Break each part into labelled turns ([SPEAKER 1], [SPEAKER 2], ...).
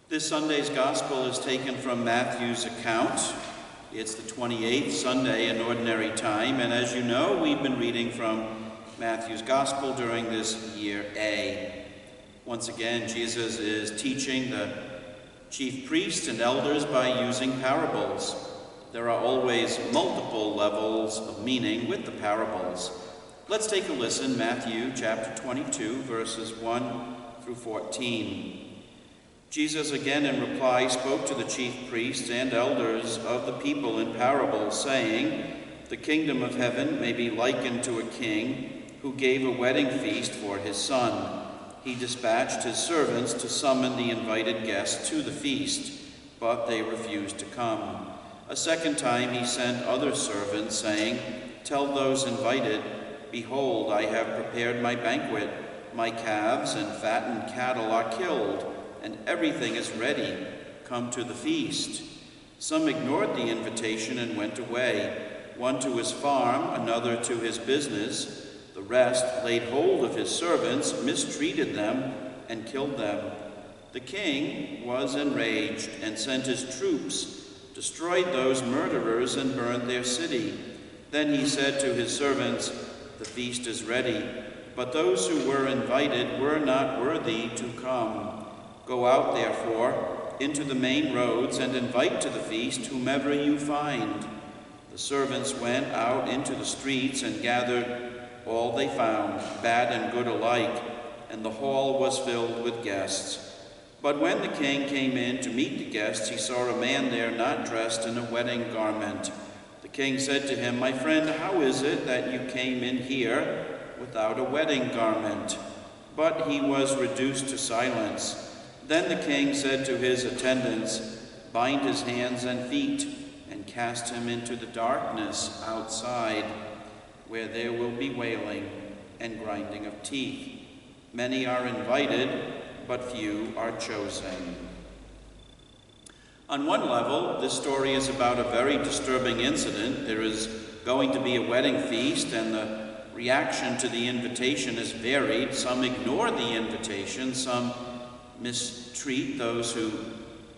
[SPEAKER 1] This Sunday's Gospel is taken from Matthew's account. It's the 28th Sunday in Ordinary Time, and as you know, we've been reading from Matthew's Gospel during this year A. Once again, Jesus is teaching the chief priests and elders by using parables. There are always multiple levels of meaning with the parables. Let's take a listen, Matthew chapter 22, verses 1 through 14. Jesus again in reply spoke to the chief priests and elders of the people in parables, saying, "The kingdom of heaven may be likened to a king who gave a wedding feast for his son. He dispatched his servants to summon the invited guests to the feast, but they refused to come. A second time he sent other servants, saying, 'Tell those invited, behold, I have prepared my banquet. My calves and fattened cattle are killed, and everything is ready. Come to the feast.' Some ignored the invitation and went away, one to his farm, another to his business. The rest laid hold of his servants, mistreated them, and killed them. The king was enraged and sent his troops, destroyed those murderers, and burned their city. Then he said to his servants, 'The feast is ready, but those who were invited were not worthy to come. Go out, therefore, into the main roads and invite to the feast whomever you find.' The servants went out into the streets and gathered all they found, bad and good alike, and the hall was filled with guests. But when the king came in to meet the guests, he saw a man there not dressed in a wedding garment. The king said to him, 'My friend, how is it that you came in here without a wedding garment?' But he was reduced to silence. Then the king said to his attendants, 'Bind his hands and feet, and cast him into the darkness outside, where there will be wailing and grinding of teeth. Many are invited, but few are chosen.'" On one level, this story is about a very disturbing incident. There is going to be a wedding feast, and the reaction to the invitation is varied. Some ignore the invitation, some mistreat those who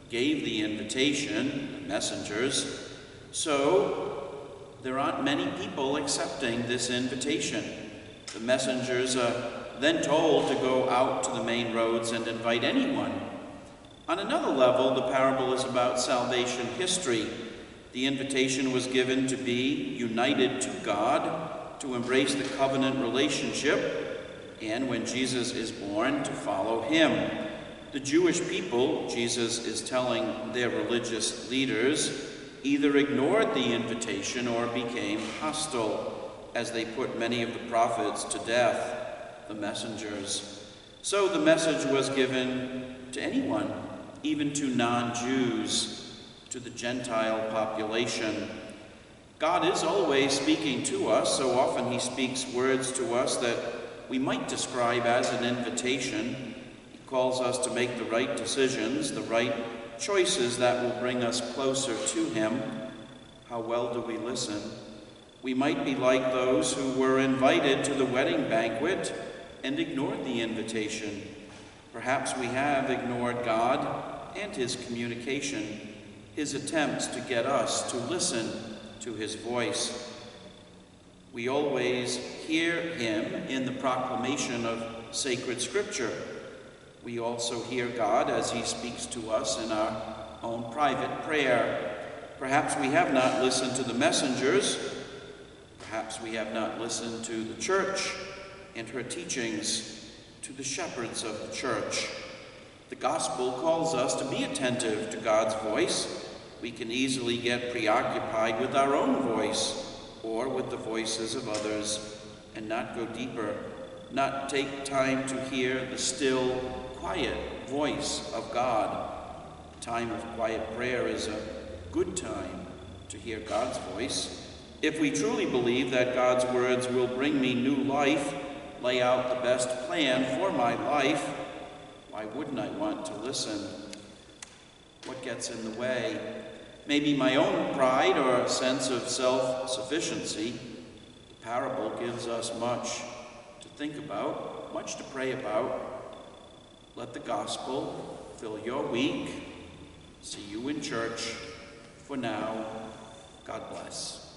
[SPEAKER 1] gave the invitation, the messengers. So there aren't many people accepting this invitation. The messengers are then told to go out to the main roads and invite anyone. On another level, the parable is about salvation history. The invitation was given to be united to God, to embrace the covenant relationship, and when Jesus is born, to follow him. The Jewish people, Jesus is telling their religious leaders, either ignored the invitation or became hostile, as they put many of the prophets to death, the messengers. So the message was given to anyone, even to non-Jews, to the Gentile population. God is always speaking to us. So often he speaks words to us that we might describe as an invitation. He calls us to make the right decisions, the right choices that will bring us closer to him. How well do we listen? We might be like those who were invited to the wedding banquet and ignored the invitation. Perhaps we have ignored God and his communication, his attempts to get us to listen to his voice. We always hear him in the proclamation of sacred scripture. We also hear God as he speaks to us in our own private prayer. Perhaps we have not listened to the messengers. Perhaps we have not listened to the church and her teachings, to the shepherds of the church. The gospel calls us to be attentive to God's voice. We can easily get preoccupied with our own voice or with the voices of others and not go deeper, not take time to hear the still, quiet voice of God. A time of quiet prayer is a good time to hear God's voice. If we truly believe that God's words will bring me new life, lay out the best plan for my life, why wouldn't I want to listen? What gets in the way? Maybe my own pride or a sense of self-sufficiency. The parable gives us much to think about, much to pray about. Let the gospel fill your week. See you in church. For now, God bless.